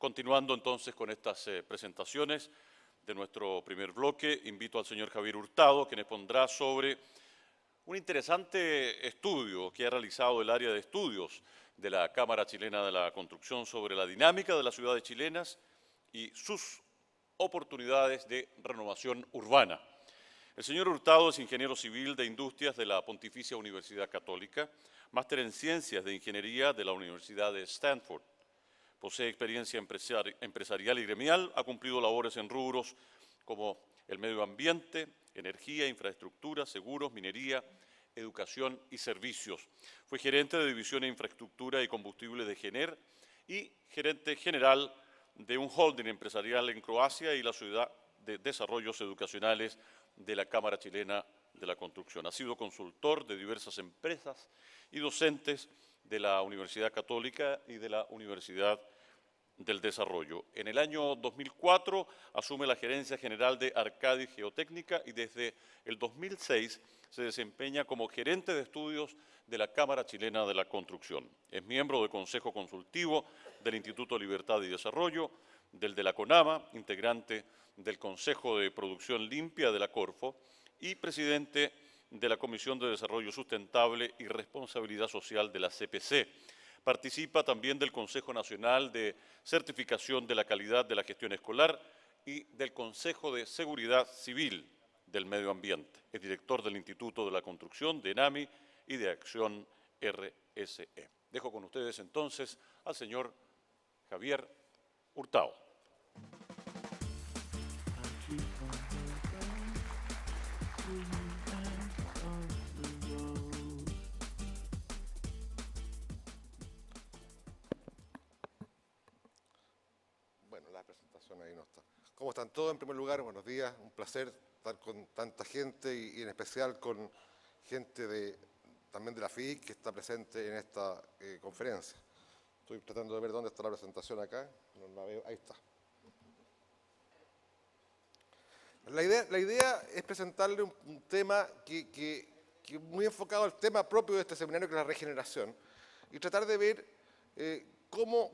Continuando entonces con estas presentaciones de nuestro primer bloque, invito al señor Javier Hurtado, quien expondrá sobre un interesante estudio que ha realizado el área de estudios de la Cámara Chilena de la Construcción sobre la dinámica de las ciudades chilenas y sus oportunidades de renovación urbana. El señor Hurtado es ingeniero civil de industrias de la Pontificia Universidad Católica, máster en ciencias de ingeniería de la Universidad de Stanford. Posee experiencia empresarial y gremial, ha cumplido labores en rubros como el medio ambiente, energía, infraestructura, seguros, minería, educación y servicios. Fue gerente de división de infraestructura y combustible de GENER y gerente general de un holding empresarial en Croacia y la ciudad de desarrollos educacionales de la Cámara Chilena de la Construcción. Ha sido consultor de diversas empresas y docentes de la Universidad Católica y de la Universidad del Desarrollo. En el año 2004 asume la gerencia general de Arcadis Geotécnica y desde el 2006 se desempeña como gerente de estudios de la Cámara Chilena de la Construcción. Es miembro del Consejo Consultivo del Instituto Libertad y Desarrollo, del de la CONAMA, integrante del Consejo de Producción Limpia de la Corfo y presidente de la Comisión de Desarrollo Sustentable y Responsabilidad Social de la CPC. Participa también del Consejo Nacional de Certificación de la Calidad de la Gestión Escolar y del Consejo de Seguridad Civil del Medio Ambiente. Es director del Instituto de la Construcción, de ENAMI y de Acción RSE. Dejo con ustedes entonces al señor Javier Hurtado. Bueno, la presentación ahí no está. ¿Cómo están todos? En primer lugar, buenos días. Un placer estar con tanta gente y en especial con gente también de la FIIC que está presente en esta conferencia. Estoy tratando de ver dónde está la presentación acá. No la veo. Ahí está. La idea es presentarle un tema que muy enfocado al tema propio de este seminario, que es la regeneración, y tratar de ver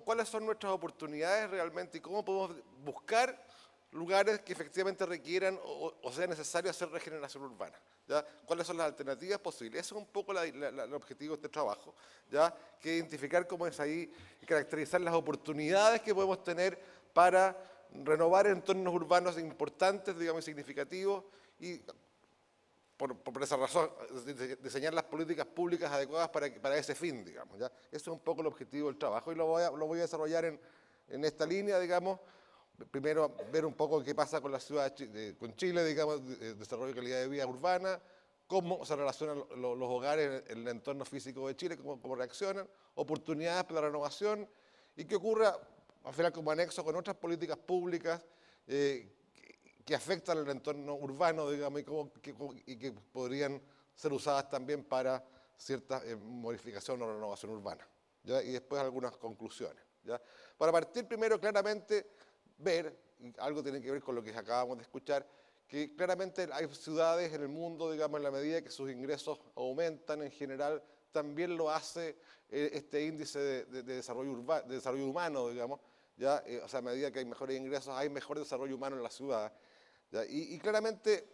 cuáles son nuestras oportunidades realmente y cómo podemos buscar lugares que efectivamente requieran o sea necesario hacer regeneración urbana, ¿ya? ¿Cuáles son las alternativas posibles? Ese es un poco el objetivo de este trabajo, ¿ya? Que identificar cómo es ahí y caracterizar las oportunidades que podemos tener para renovar entornos urbanos importantes, digamos, significativos, y por esa razón diseñar las políticas públicas adecuadas para ese fin, digamos, ¿ya? Ese es un poco el objetivo del trabajo y lo voy a desarrollar en esta línea, digamos. Primero, ver un poco qué pasa con la ciudad, con Chile, digamos, desarrollo de calidad de vida urbana, cómo se relacionan los hogares en el entorno físico de Chile, cómo reaccionan, oportunidades para la renovación y qué ocurre al final como anexo con otras políticas públicas que afectan el entorno urbano, digamos, y que podrían ser usadas también para cierta modificación o renovación urbana, ¿ya? Y después algunas conclusiones, ¿ya? Para partir primero, claramente, ver, y algo tiene que ver con lo que acabamos de escuchar, que claramente hay ciudades en el mundo, digamos, en la medida que sus ingresos aumentan en general, también lo hace este índice de desarrollo humano, digamos, ¿ya? O sea, a medida que hay mejores ingresos, hay mejor desarrollo humano en la ciudad, ¿ya? Y claramente,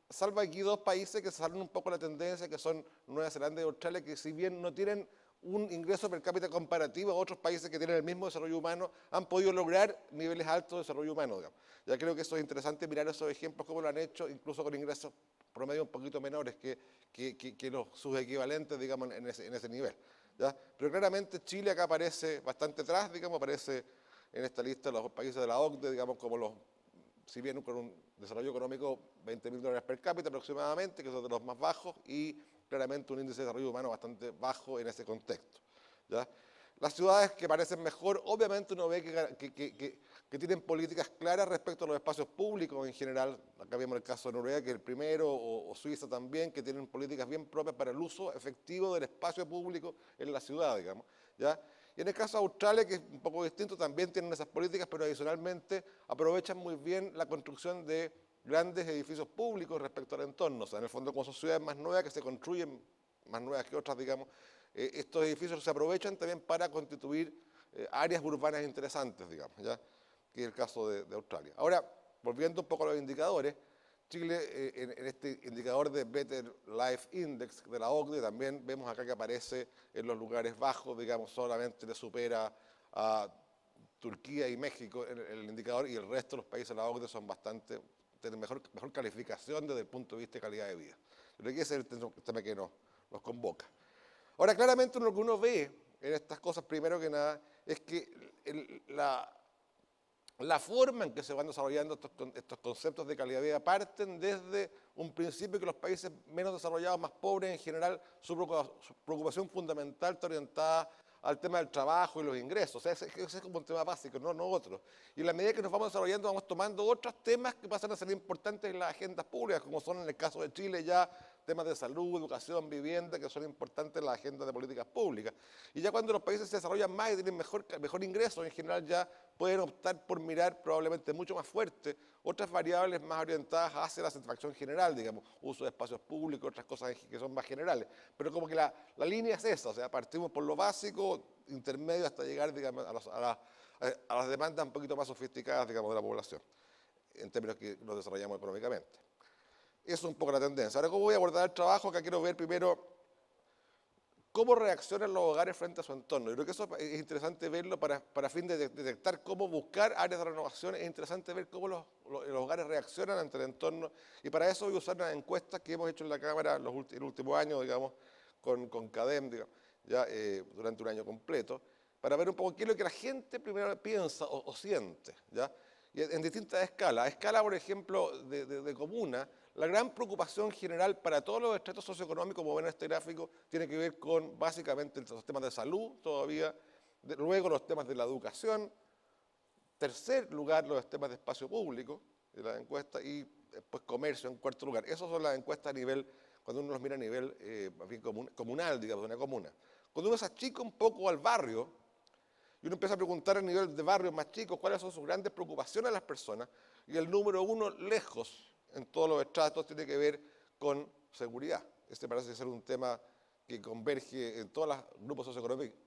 salvo aquí dos países que salen un poco de la tendencia, que son Nueva Zelanda y Australia, que si bien no tienen un ingreso per cápita comparativo a otros países que tienen el mismo desarrollo humano, han podido lograr niveles altos de desarrollo humano, digamos. Ya creo que eso es interesante mirar esos ejemplos, cómo lo han hecho, incluso con ingresos promedio un poquito menores que sus equivalentes, digamos, en ese nivel, ¿ya? Pero claramente Chile acá aparece bastante atrás, digamos, aparece en esta lista de los países de la OCDE, digamos, como si bien con un desarrollo económico $20.000 per cápita aproximadamente, que son de los más bajos, y claramente un índice de desarrollo humano bastante bajo en ese contexto, ¿ya? Las ciudades que parecen mejor, obviamente uno ve que tienen políticas claras respecto a los espacios públicos en general. Acá vemos el caso de Noruega, que es el primero, o Suiza también, que tienen políticas bien propias para el uso efectivo del espacio público en la ciudad, digamos, ¿ya? Y en el caso de Australia, que es un poco distinto, también tienen esas políticas, pero adicionalmente aprovechan muy bien la construcción de grandes edificios públicos respecto al entorno. O sea, en el fondo, como son ciudades más nuevas, que se construyen más nuevas que otras, digamos, estos edificios se aprovechan también para constituir áreas urbanas interesantes, digamos, ¿ya? Que es el caso de Australia. Ahora, volviendo un poco a los indicadores, Chile en este indicador de Better Life Index de la OCDE también vemos acá que aparece en los lugares bajos, digamos, solamente le supera a Turquía y México en el indicador, y el resto de los países de la OCDE son tienen mejor calificación desde el punto de vista de calidad de vida. Creo que ese es el tema que nos convoca. Ahora, claramente lo que uno ve en estas cosas, primero que nada, es que la forma en que se van desarrollando estos conceptos de calidad de vida parten desde un principio que los países menos desarrollados, más pobres en general, su preocupación fundamental está orientada al tema del trabajo y los ingresos. O sea, ese es como un tema básico, no otro. Y en la medida que nos vamos desarrollando, vamos tomando otros temas que pasan a ser importantes en las agendas públicas, como son en el caso de Chile ya temas de salud, educación, vivienda, que son importantes en las agendas de políticas públicas. Y ya cuando los países se desarrollan más y tienen mejor ingreso, en general ya pueden optar por mirar probablemente mucho más fuerte otras variables más orientadas hacia la satisfacción general, digamos, uso de espacios públicos, otras cosas que son más generales. Pero como que la línea es esa, o sea, partimos por lo básico, intermedio, hasta llegar, digamos, a las demandas un poquito más sofisticadas, digamos, de la población, en términos que nos desarrollamos económicamente. Eso es un poco la tendencia. Ahora, ¿cómo voy a abordar el trabajo? Acá quiero ver primero cómo reaccionan los hogares frente a su entorno. Yo creo que eso es interesante verlo para fin de detectar cómo buscar áreas de renovación. Es interesante ver cómo los hogares reaccionan ante el entorno. Y para eso voy a usar unas encuestas que hemos hecho en la Cámara en el último año, digamos, con CADEM, digamos, ya durante un año completo, para ver un poco qué es lo que la gente primero piensa o siente, ¿ya? Y en distintas escalas. A escala, por ejemplo, de comuna, la gran preocupación general para todos los estratos socioeconómicos, como ven en este gráfico, tiene que ver con básicamente los temas de salud todavía, luego los temas de la educación, tercer lugar los temas de espacio público de la encuesta, y después comercio en cuarto lugar. Esas son las encuestas a nivel, cuando uno los mira a nivel bien comunal, digamos, de una comuna. Cuando uno se achica un poco al barrio, y uno empieza a preguntar a nivel de barrios más chicos cuáles son sus grandes preocupaciones a las personas, y el número uno lejos en todos los estratos tiene que ver con seguridad. Este parece ser un tema que converge en todos los grupos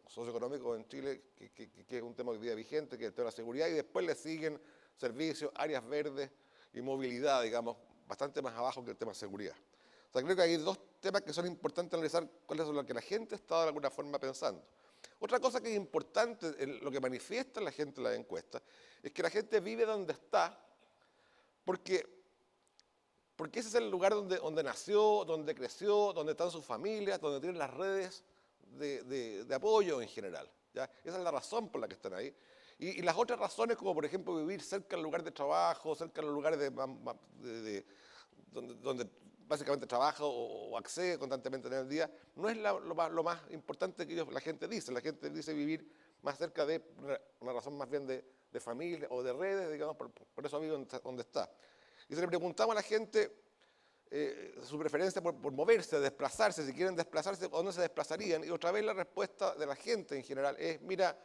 socioeconómicos en Chile, que es un tema hoy día vigente, que es el tema de la seguridad, y después le siguen servicios, áreas verdes y movilidad, digamos, bastante más abajo que el tema de seguridad. O sea, creo que hay dos temas que son importantes analizar cuáles son los que la gente está de alguna forma pensando. Otra cosa que es importante, lo que manifiesta la gente en las encuestas, es que la gente vive donde está, porque ese es el lugar donde nació, donde creció, donde están sus familias, donde tienen las redes de apoyo en general, ¿ya? Esa es la razón por la que están ahí. Y las otras razones, como por ejemplo vivir cerca del lugar de trabajo, cerca de los lugares donde básicamente trabaja o accede constantemente en el día, no es lo más importante que la gente dice. La gente dice vivir más cerca de una razón más bien de familia o de redes, digamos, por eso vive donde está. Y si le preguntamos a la gente su preferencia por moverse, desplazarse, si quieren desplazarse, ¿a dónde se desplazarían? Y otra vez la respuesta de la gente en general es, mira,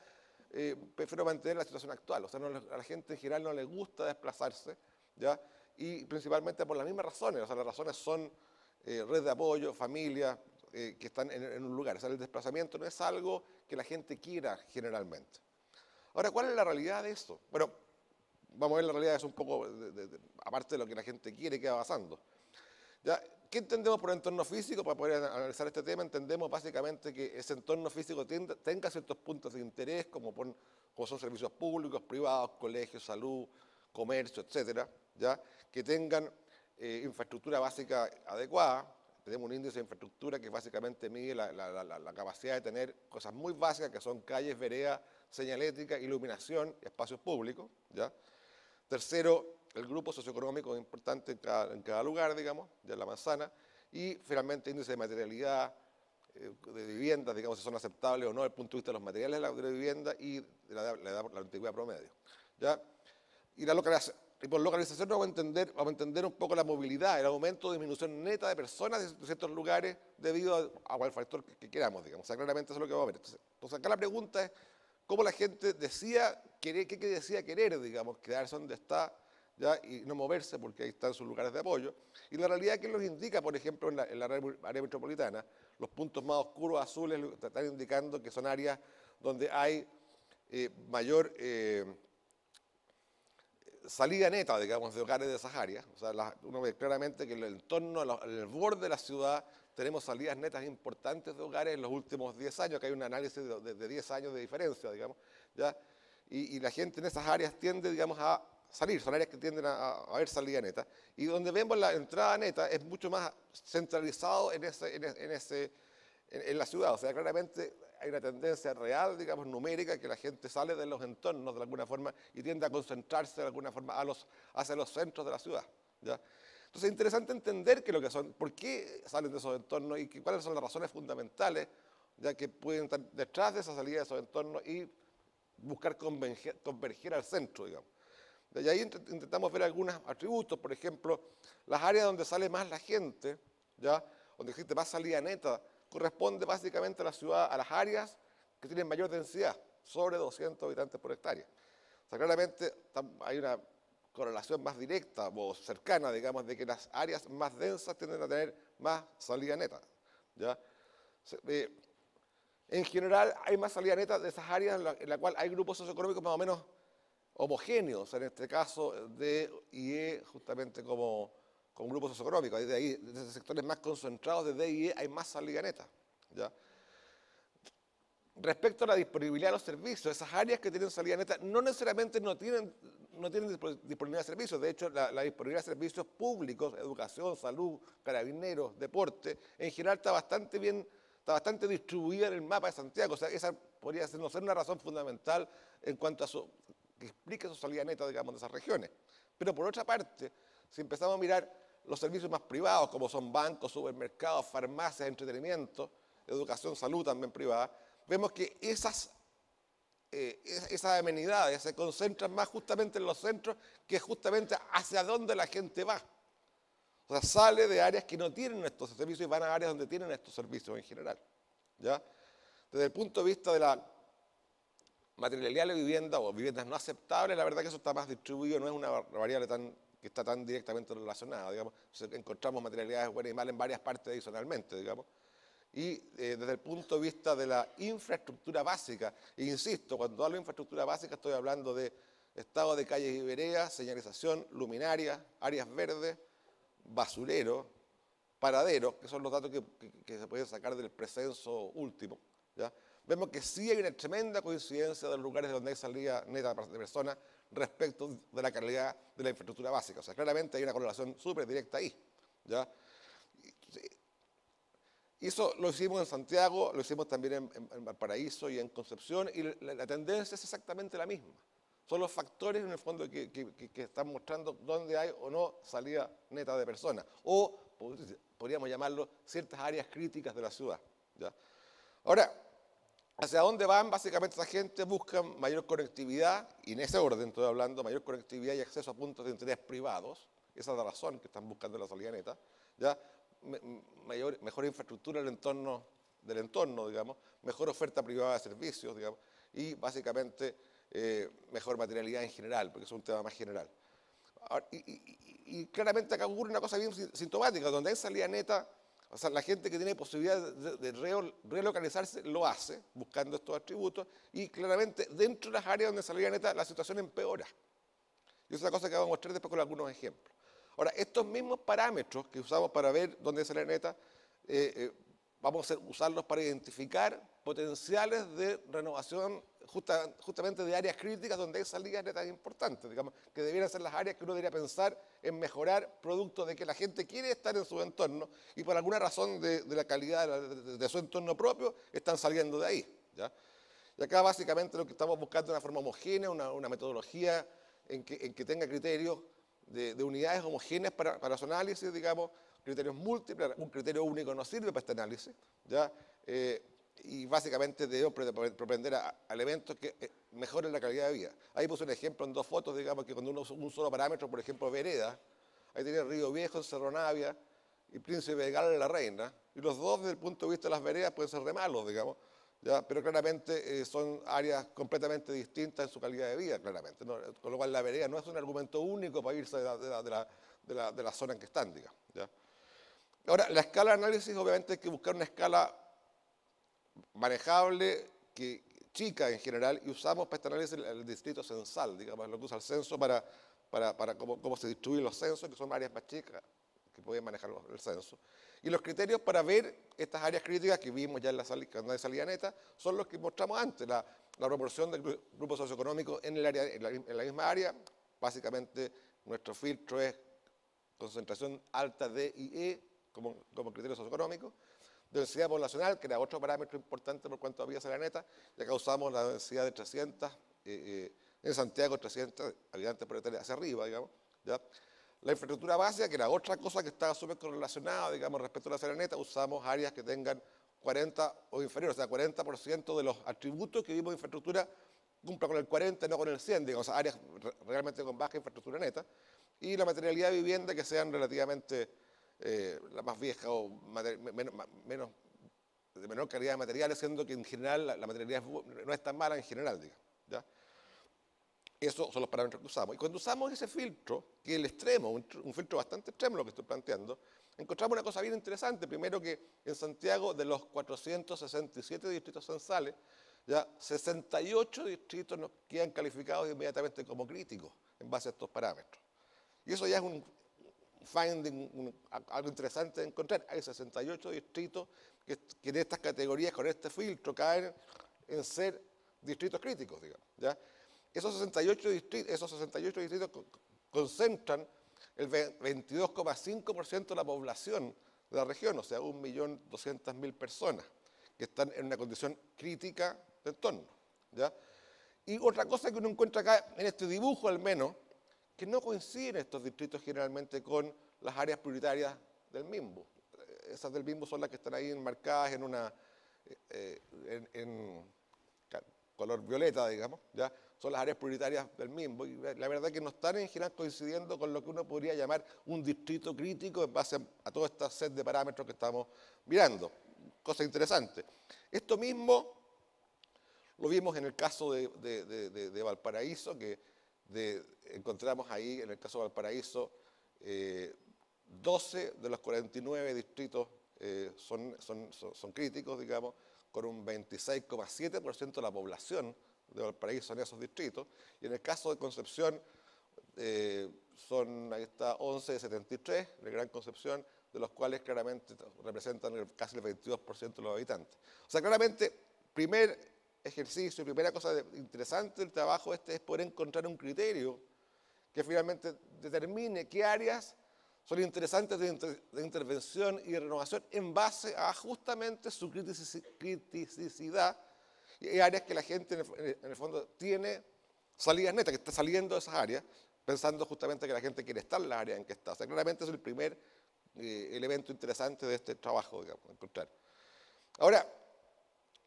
prefiero mantener la situación actual. O sea, a la gente en general no le gusta desplazarse, ¿ya? Y principalmente por las mismas razones. O sea, las razones son red de apoyo, familia, que están en un lugar. O sea, el desplazamiento no es algo que la gente quiera generalmente. Ahora, ¿cuál es la realidad de esto? Bueno, vamos a ver la realidad, es un poco, aparte de lo que la gente quiere que va pasando. ¿Ya? ¿Qué entendemos por entorno físico? Para poder analizar este tema, entendemos básicamente que ese entorno físico tenga ciertos puntos de interés, como son servicios públicos, privados, colegios, salud, comercio, etcétera, ¿ya? Que tengan infraestructura básica adecuada. Tenemos un índice de infraestructura que básicamente mide la capacidad de tener cosas muy básicas, que son calles, veredas, señalética, iluminación, espacios públicos, ¿ya? Tercero, el grupo socioeconómico es importante en cada lugar, digamos, de la manzana. Y finalmente, índice de materialidad de viviendas, digamos, si son aceptables o no desde el punto de vista de los materiales de la vivienda y de la antigüedad promedio, ¿ya? Y por localización vamos a entender un poco la movilidad, el aumento o disminución neta de personas de ciertos lugares debido a cualquier factor que queramos, digamos. O sea, claramente eso es lo que vamos a ver. Entonces acá la pregunta es cómo la gente decía querer, qué decía querer, digamos, quedarse donde está, ¿ya? Y no moverse porque ahí están sus lugares de apoyo. Y la realidad que nos indica, por ejemplo, en la área metropolitana, los puntos más oscuros azules están indicando que son áreas donde hay mayor salida neta, digamos, de hogares de esas áreas. O sea, uno ve claramente que en el entorno, en el borde de la ciudad, tenemos salidas netas importantes de hogares en los últimos 10 años, que hay un análisis de 10 años de diferencia, digamos, ¿ya? Y la gente en esas áreas tiende, digamos, a salir, son áreas que tienden a haber salida neta, y donde vemos la entrada neta es mucho más centralizado en la ciudad. O sea, claramente hay una tendencia real, digamos, numérica, que la gente sale de los entornos de alguna forma y tiende a concentrarse de alguna forma hacia los centros de la ciudad, ¿ya? Entonces es interesante entender por qué salen de esos entornos y cuáles son las razones fundamentales, ya que pueden estar detrás de esa salida de esos entornos y buscar converger al centro, digamos. Y ahí intentamos ver algunos atributos, por ejemplo, las áreas donde sale más la gente, ¿ya? Donde existe más salida neta, corresponde básicamente a las áreas que tienen mayor densidad, sobre 200 habitantes por hectárea. O sea, claramente hay una correlación más directa o cercana, digamos, de que las áreas más densas tienden a tener más salida neta, ¿ya? En general, hay más salida neta de esas áreas en la cual hay grupos socioeconómicos más o menos homogéneos, en este caso D y E, justamente como grupos socioeconómicos. De ahí, desde sectores más concentrados de D y E, hay más salida neta, ¿ya? Respecto a la disponibilidad de los servicios, esas áreas que tienen salida neta no necesariamente no tienen disponibilidad de servicios. De hecho, la disponibilidad de servicios públicos, educación, salud, carabineros, deporte, en general está bastante distribuida en el mapa de Santiago. O sea, esa podría no ser una razón fundamental en cuanto a que explique su salida neta, digamos, de esas regiones. Pero por otra parte, si empezamos a mirar los servicios más privados, como son bancos, supermercados, farmacias, entretenimiento, educación, salud también privada, vemos que esas amenidades se concentran más justamente en los centros que justamente hacia donde la gente va. O sea, sale de áreas que no tienen estos servicios y van a áreas donde tienen estos servicios en general, ¿ya? Desde el punto de vista de la materialidad de la vivienda o viviendas no aceptables, la verdad que eso está más distribuido, no es una variable que está tan directamente relacionada, digamos. Encontramos materialidades buenas y malas en varias partes adicionalmente, digamos. Y desde el punto de vista de la infraestructura básica, e insisto, cuando hablo de infraestructura básica estoy hablando de estado de calles y veredas, señalización, luminaria, áreas verdes, basurero, paraderos, que son los datos que se pueden sacar del precenso último, ¿ya? Vemos que sí hay una tremenda coincidencia de los lugares donde hay salida neta de personas respecto de la calidad de la infraestructura básica. O sea, claramente hay una correlación súper directa ahí, ¿ya? Y eso lo hicimos en Santiago, lo hicimos también en Valparaíso y en Concepción, y la tendencia es exactamente la misma. Son los factores, en el fondo, que están mostrando dónde hay o no salida neta de personas. O podríamos llamarlo ciertas áreas críticas de la ciudad, ¿ya? Ahora, ¿hacia dónde van? Básicamente esa gente busca mayor conectividad, y en ese orden estoy hablando, mayor conectividad y acceso a puntos de interés privados. Esa es la razón que están buscando la salida neta, ¿ya? Mejor infraestructura del entorno, digamos, mejor oferta privada de servicios, digamos, y básicamente mejor materialidad en general, porque es un tema más general. Ahora, y claramente acá ocurre una cosa bien sintomática, donde hay salida neta, o sea, la gente que tiene posibilidad de relocalizarse lo hace, buscando estos atributos, y claramente dentro de las áreas donde hay salida neta la situación empeora. Y esa es una cosa que vamos a mostrar después con algunos ejemplos. Ahora, estos mismos parámetros que usamos para ver dónde es la neta, vamos a usarlos para identificar potenciales de renovación justamente de áreas críticas donde hay salidas netas importantes, digamos, que debieran ser las áreas que uno debería pensar en mejorar producto de que la gente quiere estar en su entorno y por alguna razón de la calidad de su entorno propio están saliendo de ahí, ¿ya? Y acá básicamente lo que estamos buscando es una forma homogénea, una metodología en que tenga criterios de unidades homogéneas para su análisis, digamos, criterios múltiples. Un criterio único no sirve para este análisis, ¿ya? Y básicamente debemos propender a elementos que mejoren la calidad de vida. Ahí puse un ejemplo en dos fotos, digamos, que cuando uno usa un solo parámetro, por ejemplo, vereda, ahí tiene Río Viejo, Cerro Navia y Príncipe de Gales la Reina, y los dos desde el punto de vista de las veredas pueden ser re malos, digamos, ¿ya? Pero claramente son áreas completamente distintas en su calidad de vida, claramente, ¿no? Con lo cual la vereda no es un argumento único para irse de la zona en que están, digamos, ¿ya? Ahora, la escala de análisis, obviamente hay que buscar una escala manejable, que chica en general, y usamos para este análisis el distrito censal, digamos, lo que usa el censo para cómo se distribuyen los censos, que son áreas más chicas que pueden manejar el censo. Y los criterios para ver estas áreas críticas que vimos ya en la salida, salida neta son los que mostramos antes, la proporción del grupo socioeconómico en la misma área. Básicamente nuestro filtro es concentración alta D y E como criterio socioeconómico. Densidad poblacional, que era otro parámetro importante por cuanto había salida neta, y acá usamos la densidad de 300, en Santiago 300 habitantes por hectárea hacia arriba, digamos, ¿ya? La infraestructura básica, que era otra cosa que estaba súper correlacionada, digamos, respecto a la salida neta, usamos áreas que tengan 40 o inferior, o sea, 40% de los atributos que vimos de infraestructura cumpla con el 40, no con el 100, digamos, o sea, áreas realmente con baja infraestructura neta, y la materialidad de vivienda que sean relativamente la más vieja o de menor calidad de materiales, siendo que en general la materialidad no es tan mala en general, digamos, ¿ya? Esos son los parámetros que usamos. Y cuando usamos ese filtro, que es el extremo, un filtro bastante extremo lo que estoy planteando, encontramos una cosa bien interesante. Primero, que en Santiago, de los 467 distritos censales, ya 68 distritos nos quedan calificados inmediatamente como críticos en base a estos parámetros. Y eso ya es un finding, algo interesante de encontrar. Hay 68 distritos que en estas categorías, con este filtro, caen en ser distritos críticos, digamos, ¿ya? Esos 68 distritos concentran el 22,5% de la población de la región, o sea, 1.200.000 personas que están en una condición crítica de entorno, ¿ya? Y otra cosa que uno encuentra acá, en este dibujo al menos, que no coinciden estos distritos generalmente con las áreas prioritarias del MIMBU. Esas del MIMBU son las que están ahí enmarcadas en color violeta, digamos, ¿ya? Son las áreas prioritarias del MIMBU, y la verdad es que no están en general coincidiendo con lo que uno podría llamar un distrito crítico en base a toda esta set de parámetros que estamos mirando. Cosa interesante. Esto mismo lo vimos en el caso de Valparaíso, que encontramos ahí, en el caso de Valparaíso, 12 de los 49 distritos son críticos, digamos, con un 26,7% de la población de Valparaíso en esos distritos. Y en el caso de Concepción, ahí está, 11 de 73, de Gran Concepción, de los cuales claramente representan casi el 22% de los habitantes. O sea, claramente, primer ejercicio, primera cosa interesante del trabajo es poder encontrar un criterio que finalmente determine qué áreas son interesantes de intervención y de renovación en base a justamente su criticidad, y áreas que la gente en el fondo tiene salidas netas, que está saliendo de esas áreas, pensando justamente que la gente quiere estar en las áreas en que está. O sea, claramente es el primer elemento interesante de este trabajo, digamos, encontrar. Ahora,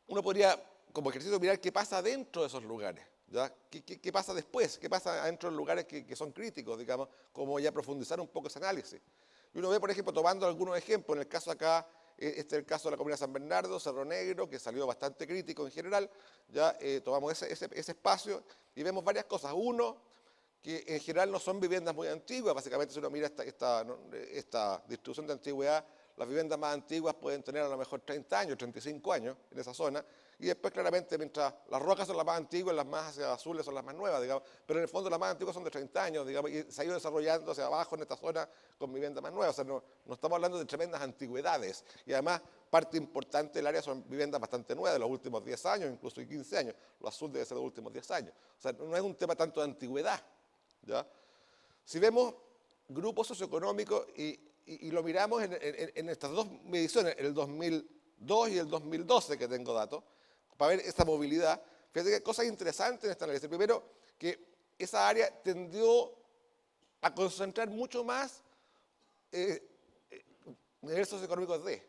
uno podría, como ejercicio, mirar qué pasa dentro de esos lugares, ¿ya? ¿Qué pasa después? ¿Qué pasa dentro de lugares que son críticos, digamos, como ya profundizar un poco ese análisis? Y uno ve, por ejemplo, tomando algunos ejemplos, en el caso acá, este es el caso de la Comuna de San Bernardo, Cerro Negro, que salió bastante crítico en general, ya tomamos ese espacio y vemos varias cosas. Uno, que en general no son viviendas muy antiguas, básicamente si uno mira esta distribución de antigüedad, las viviendas más antiguas pueden tener a lo mejor 30 años, 35 años en esa zona, y después claramente mientras las rocas son las más antiguas, las más hacia azules son las más nuevas, digamos, pero en el fondo las más antiguas son de 30 años, digamos, y se ha ido desarrollando hacia abajo en esta zona con viviendas más nuevas. O sea, no estamos hablando de tremendas antigüedades, y además parte importante del área son viviendas bastante nuevas, de los últimos 10 años, incluso 15 años, lo azul debe ser de los últimos 10 años. O sea, no es un tema tanto de antigüedad, ¿ya? Si vemos grupos socioeconómicos y lo miramos en estas dos mediciones, el 2002 y el 2012, que tengo datos, para ver esta movilidad, fíjate que hay cosas interesantes en esta análisis. Primero, que esa área tendió a concentrar mucho más niveles socioeconómicos D.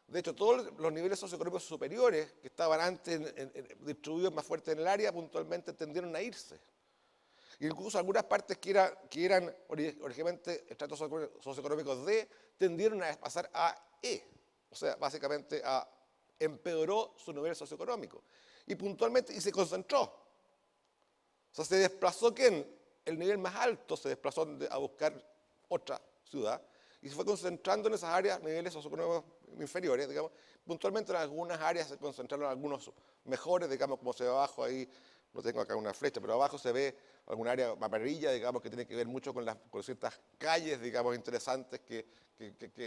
De hecho, todos los niveles socioeconómicos superiores que estaban antes distribuidos más fuerte en el área, puntualmente tendieron a irse. Incluso algunas partes que eran originalmente estratos socioeconómicos D, tendieron a pasar a E. O sea, básicamente empeoró su nivel socioeconómico. Y puntualmente, y se concentró. O sea, se desplazó, ¿quién? El nivel más alto se desplazó a buscar otra ciudad, y se fue concentrando en esas áreas, niveles socioeconómicos inferiores, digamos. Puntualmente en algunas áreas se concentraron algunos mejores, digamos, como se ve abajo ahí, no tengo acá una flecha, pero abajo se ve alguna área amarilla, digamos, que tiene que ver mucho con ciertas calles, digamos, interesantes, que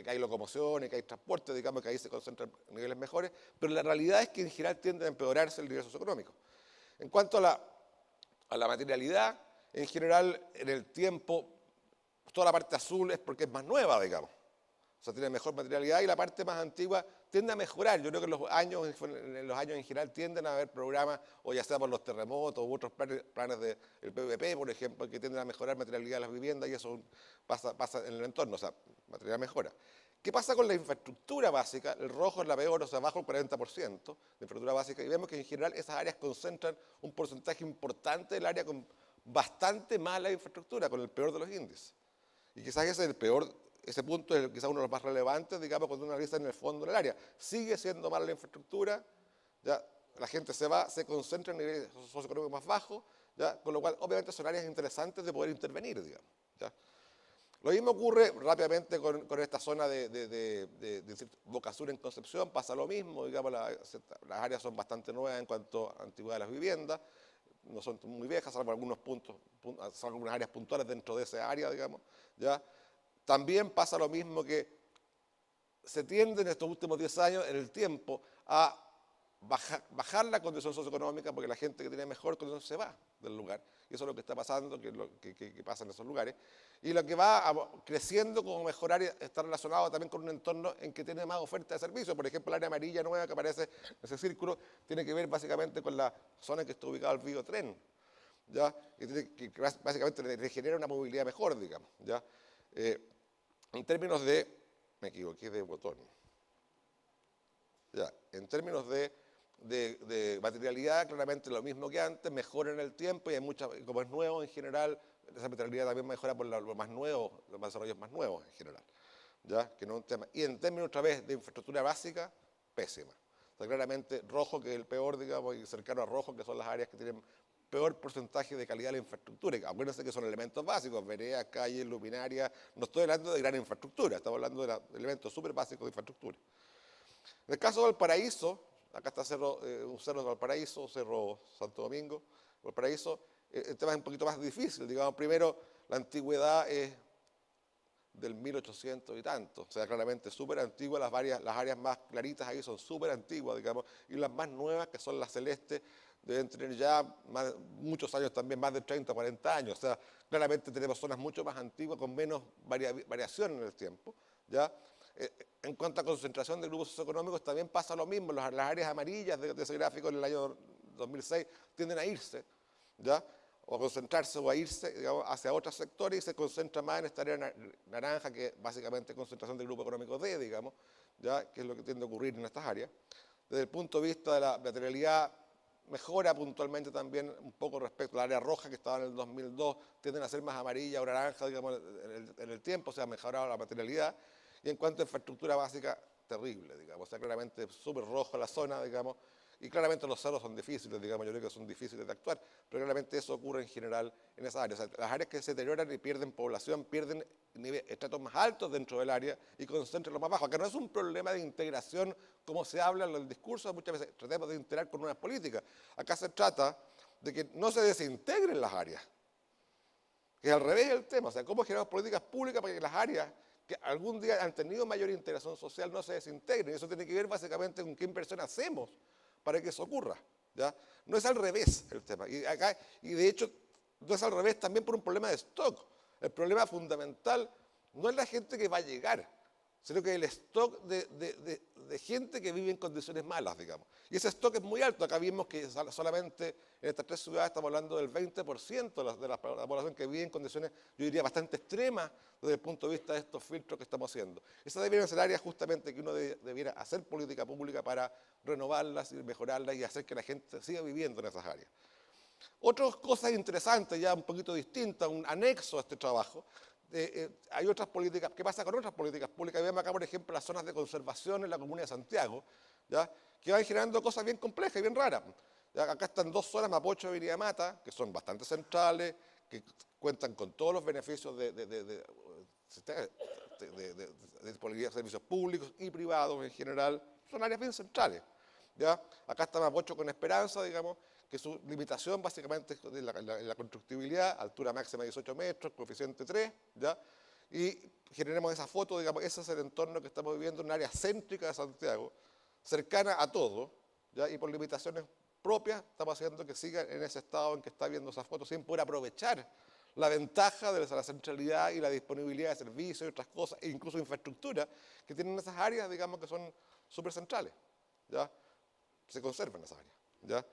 hay locomoción y que hay transporte, digamos, que ahí se concentran niveles mejores, pero la realidad es que en general tiende a empeorarse el nivel socioeconómico. En cuanto a la materialidad, en general, en el tiempo, toda la parte azul es porque es más nueva, digamos. O sea, tiene mejor materialidad y la parte más antigua tiende a mejorar. Yo creo que en los años en general tienden a haber programas, o ya sea por los terremotos u otros planes del PVP, por ejemplo, que tienden a mejorar materialidad de las viviendas y eso pasa en el entorno, o sea, materialidad mejora. ¿Qué pasa con la infraestructura básica? El rojo es la peor, o sea, bajo el 40% de infraestructura básica, y vemos que en general esas áreas concentran un porcentaje importante del área con bastante mala infraestructura, con el peor de los índices. Y quizás ese punto es quizás uno de los más relevantes, digamos, cuando uno analiza en el fondo del área. Sigue siendo mala la infraestructura, ya la gente se concentra en niveles socioeconómicos más bajos, ya, con lo cual obviamente son áreas interesantes de poder intervenir, digamos. ¿Ya? Lo mismo ocurre rápidamente con esta zona de Boca Sur en Concepción, pasa lo mismo, digamos, las áreas son bastante nuevas en cuanto a antigüedad de las viviendas, no son muy viejas, salvo algunos salvo algunas áreas puntuales dentro de esa área, digamos, ¿ya? También pasa lo mismo que se tiende en estos últimos 10 años, en el tiempo, a bajar la condición socioeconómica porque la gente que tiene mejor condición se va del lugar. Y eso es lo que está pasando, que pasa en esos lugares. Y lo que va creciendo como mejorar está relacionado también con un entorno en que tiene más oferta de servicios. Por ejemplo, el área amarilla nueva que aparece en ese círculo tiene que ver básicamente con la zona en que está ubicado el Biotren, ¿ya? Que básicamente le genera una movilidad mejor, digamos, ¿ya? En términos de, me equivoqué de botón, ya, en términos de materialidad, claramente lo mismo que antes, mejora en el tiempo y hay como es nuevo en general, esa materialidad también mejora por lo más nuevo, los desarrollos más nuevos en general, ya, que no es un tema. Y en términos otra vez de infraestructura básica, pésima. O sea, claramente rojo que es el peor, digamos, y cercano a rojo que son las áreas que tienen peor porcentaje de calidad de la infraestructura. Acuérdense que son elementos básicos, veredas, calles, luminarias. No estoy hablando de gran infraestructura, estamos hablando de elementos súper básicos de infraestructura. En el caso de Valparaíso, acá está un cerro de Valparaíso, Cerro Santo Domingo, Valparaíso, el tema es un poquito más difícil. Digamos, primero, la antigüedad es del 1800 y tanto, o sea, claramente súper antigua, las áreas más claritas ahí son súper antiguas, digamos, y las más nuevas, que son las celestes, deben tener ya muchos años también, más de 30, 40 años. O sea, claramente tenemos zonas mucho más antiguas con menos variación en el tiempo, ¿ya? En cuanto a concentración de grupos socioeconómicos, también pasa lo mismo. Las áreas amarillas de ese gráfico en el año 2006 tienden a irse, ¿ya? O a concentrarse o a irse, digamos, hacia otros sectores y se concentra más en esta área naranja, que básicamente es concentración del grupo económico D, digamos, ¿ya? Que es lo que tiende a ocurrir en estas áreas. Desde el punto de vista de la materialidad, mejora puntualmente también un poco respecto al área roja que estaba en el 2002, tienden a ser más amarilla o naranja, digamos, en el tiempo, o sea, ha mejorado la materialidad. Y en cuanto a infraestructura básica, terrible, digamos, o sea, claramente súper roja la zona, digamos, y claramente los cerros son difíciles, digamos, yo creo que son difíciles de actuar, pero claramente eso ocurre en general en esas áreas. O sea, las áreas que se deterioran y pierden población, pierden estratos más altos dentro del área y concentran los más bajos. Acá no es un problema de integración como se habla en el discurso, muchas veces tratemos de integrar con nuevas políticas. Acá se trata de que no se desintegren las áreas, que es al revés el tema, o sea, cómo generamos políticas públicas para que las áreas que algún día han tenido mayor integración social no se desintegren. Y eso tiene que ver básicamente con qué inversión hacemos para que eso ocurra, ¿ya? No es al revés el tema. Y de hecho, no es al revés también por un problema de stock. El problema fundamental no es la gente que va a llegar, sino que el stock de gente que vive en condiciones malas, digamos. Y ese stock es muy alto. Acá vimos que solamente en estas 3 ciudades estamos hablando del 20% de la población que vive en condiciones, yo diría, bastante extremas desde el punto de vista de estos filtros que estamos haciendo. Esas deberían ser áreas justamente que uno debiera hacer política pública para renovarlas y mejorarlas y hacer que la gente siga viviendo en esas áreas. Otras cosas interesantes, ya un poquito distintas, un anexo a este trabajo, hay otras políticas. ¿Qué pasa con otras políticas públicas? Vemos acá, por ejemplo, las zonas de conservación en la comuna de Santiago, ¿ya? Que van generando cosas bien complejas y bien raras. ¿Ya? Acá están 2 zonas, Mapocho y Viriamata, que son bastante centrales, que cuentan con todos los beneficios de disponibilidad de servicios públicos y privados en general, son áreas bien centrales. ¿Ya? Acá está Mapocho con Esperanza, digamos, que su limitación básicamente es de la constructibilidad, altura máxima de 18 metros, coeficiente 3, ¿ya? Y generemos esa foto, digamos, ese es el entorno que estamos viviendo en un área céntrica de Santiago, cercana a todo, ¿ya? Y por limitaciones propias estamos haciendo que siga en ese estado en que está viendo esa foto, sin poder aprovechar la ventaja de la centralidad y la disponibilidad de servicios y otras cosas, e incluso infraestructura, que tienen esas áreas, digamos, que son súper centrales, ¿ya? Se conservan esas áreas, ¿ya?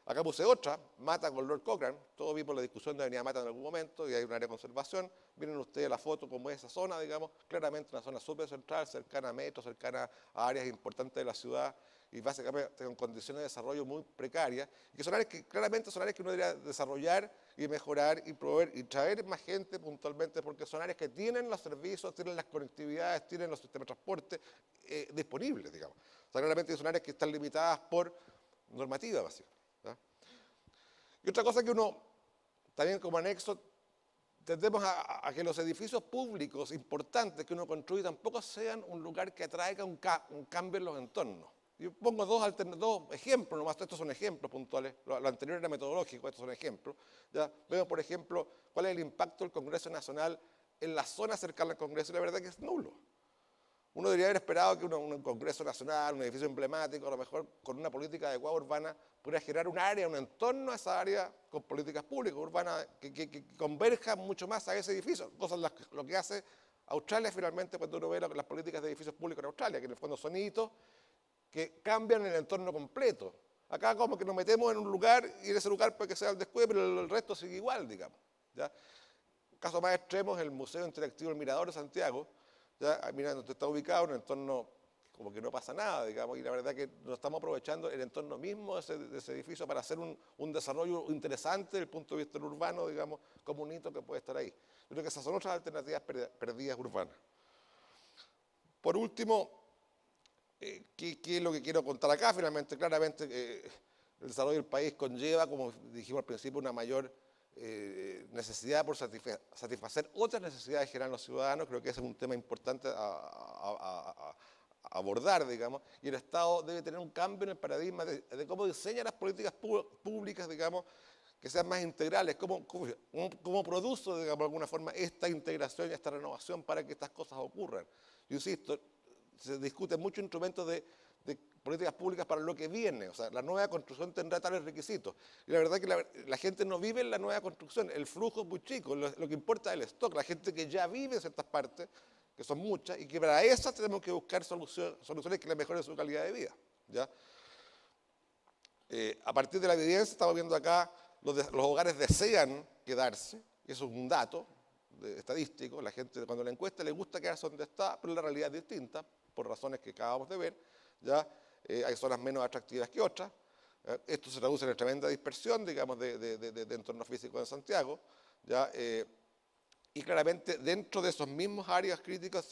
Acá puse otra, Mata con Lord Cochrane, todos vimos la discusión de Avenida Mata en algún momento y hay un área de conservación, miren ustedes la foto como es esa zona, digamos, claramente una zona súper central, cercana a metros, cercana a áreas importantes de la ciudad y básicamente con condiciones de desarrollo muy precarias, y que son áreas que claramente son áreas que uno debería desarrollar y mejorar y proveer y traer más gente puntualmente, porque son áreas que tienen los servicios, tienen las conectividades, tienen los sistemas de transporte disponibles, digamos. O sea, claramente son áreas que están limitadas por normativa básica. Y otra cosa que uno, también como anexo, tendemos a que los edificios públicos importantes que uno construye tampoco sean un lugar que atraiga un cambio en los entornos. Yo pongo dos ejemplos, nomás estos son ejemplos puntuales, lo anterior era metodológico, estos son ejemplos. ¿Ya? Vemos, por ejemplo, cuál es el impacto del Congreso Nacional en la zona cercana al Congreso, y la verdad que es nulo. Uno debería haber esperado que un Congreso Nacional, un edificio emblemático, a lo mejor con una política adecuada urbana, pudiera generar un área, un entorno a esa área con políticas públicas urbanas que converjan mucho más a ese edificio. Cosas lo que hace Australia finalmente cuando uno ve las políticas de edificios públicos en Australia, que en el fondo son hitos que cambian el entorno completo. Acá como que nos metemos en un lugar y en ese lugar puede que sea el descuido, pero el resto sigue igual, digamos. ¿Ya? Un caso más extremo es el Museo Interactivo El Mirador de Santiago. ¿Ya? Mira, donde está ubicado, en un entorno como que no pasa nada, digamos, y la verdad que no estamos aprovechando el entorno mismo de ese edificio para hacer un desarrollo interesante desde el punto de vista urbano, digamos, como un hito que puede estar ahí. Yo creo que esas son otras alternativas perdidas urbanas. Por último, ¿qué es lo que quiero contar acá? Finalmente, claramente, el desarrollo del país conlleva, como dijimos al principio, una mayor necesidad por satisfacer otras necesidades que generan los ciudadanos. Creo que ese es un tema importante a abordar, digamos, y el Estado debe tener un cambio en el paradigma de cómo diseña las políticas públicas, digamos, que sean más integrales, cómo produce, digamos, de alguna forma esta integración y esta renovación para que estas cosas ocurran. Yo insisto, se discuten muchos instrumentos de políticas públicas para lo que viene, o sea, la nueva construcción tendrá tales requisitos. Y la verdad que la gente no vive en la nueva construcción, el flujo es muy chico, lo que importa es el stock, la gente que ya vive en ciertas partes, que son muchas, y que para esas tenemos que buscar soluciones que les mejoren su calidad de vida. ¿Ya? A partir de la evidencia estamos viendo acá, los hogares desean quedarse, y eso es un dato estadístico, la gente cuando la encuesta le gusta quedarse donde está, pero la realidad es distinta, por razones que acabamos de ver. ¿Ya? Hay zonas menos atractivas que otras. Esto se traduce en tremenda dispersión, digamos, de entornos físicos en Santiago. ¿Ya? Y claramente dentro de esos mismos áreas críticas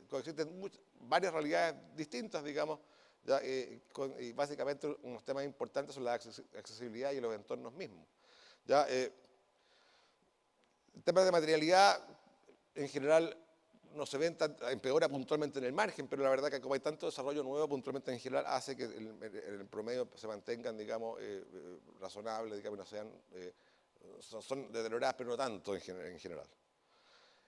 coexisten varias realidades distintas, digamos, ¿ya? Y básicamente unos temas importantes son la accesibilidad y los entornos mismos. ¿Ya? El tema de materialidad, en general, no se ven empeora puntualmente en el margen, pero la verdad que como hay tanto desarrollo nuevo, puntualmente en general hace que el promedio se mantengan, digamos, razonables, digamos, no sean, son deterioradas, pero no tanto en general.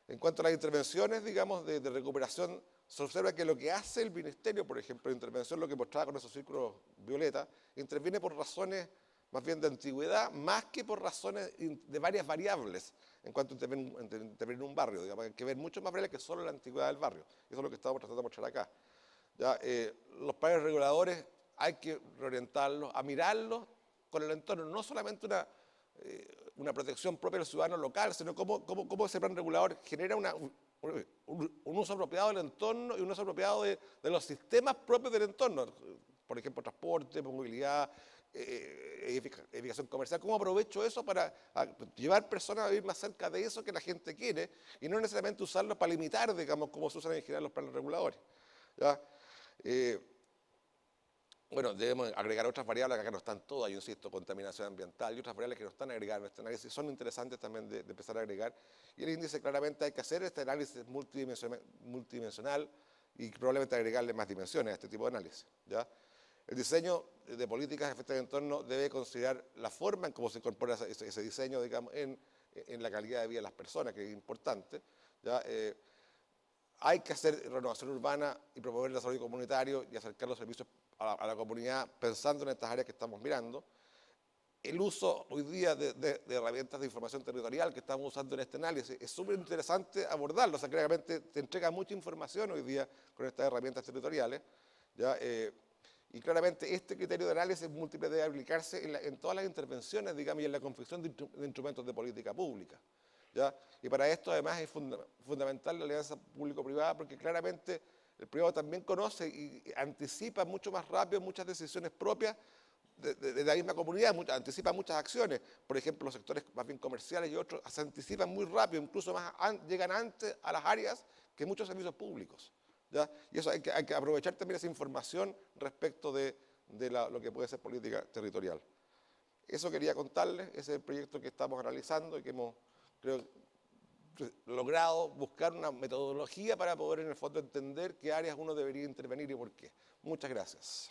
En cuanto a las intervenciones, digamos, de recuperación, se observa que lo que hace el Ministerio, por ejemplo, de intervención, lo que mostraba con esos círculos violetas, interviene por razones más bien de antigüedad, más que por razones de varias variables en cuanto a intervenir en un barrio. Digamos, hay que ver mucho más variables que solo la antigüedad del barrio. Eso es lo que estamos tratando de mostrar acá. ¿Ya? Los planes reguladores hay que reorientarlos, a mirarlos con el entorno, no solamente una protección propia del ciudadano local, sino cómo ese plan regulador genera un uso apropiado del entorno y un uso apropiado de los sistemas propios del entorno. Por ejemplo, transporte, movilidad, edificación comercial. ¿Cómo aprovecho eso para llevar personas a vivir más cerca de eso que la gente quiere y no necesariamente usarlo para limitar, digamos, cómo se usan en general los planes reguladores? ¿Ya? bueno, debemos agregar otras variables que acá no están todas, yo insisto, contaminación ambiental y otras variables que no están agregadas en este análisis, son interesantes también de empezar a agregar. Y el índice claramente hay que hacer este análisis multidimensional y probablemente agregarle más dimensiones a este tipo de análisis, ¿ya? El diseño de políticas de efectos de entorno debe considerar la forma en cómo se incorpora ese diseño, digamos, en la calidad de vida de las personas, que es importante, ¿ya? Hay que hacer renovación urbana y promover el desarrollo comunitario y acercar los servicios a la comunidad pensando en estas áreas que estamos mirando. El uso hoy día de herramientas de información territorial que estamos usando en este análisis es súper interesante abordarlo. O sea, claramente te entrega mucha información hoy día con estas herramientas territoriales, ¿ya? Y claramente este criterio de análisis múltiple debe aplicarse en todas las intervenciones, digamos, y en la confección de instrumentos de política pública, ¿ya? Y para esto además es fundamental la alianza público-privada porque claramente el privado también conoce y anticipa mucho más rápido muchas decisiones propias de la misma comunidad, anticipa muchas acciones. Por ejemplo, los sectores más bien comerciales y otros se anticipan muy rápido, incluso llegan antes a las áreas que muchos servicios públicos, ¿ya? Y eso hay que aprovechar también esa información respecto de lo que puede ser política territorial. Eso quería contarles, ese es el proyecto que estamos analizando y que hemos, creo, logrado buscar una metodología para poder en el fondo entender qué áreas uno debería intervenir y por qué. Muchas gracias.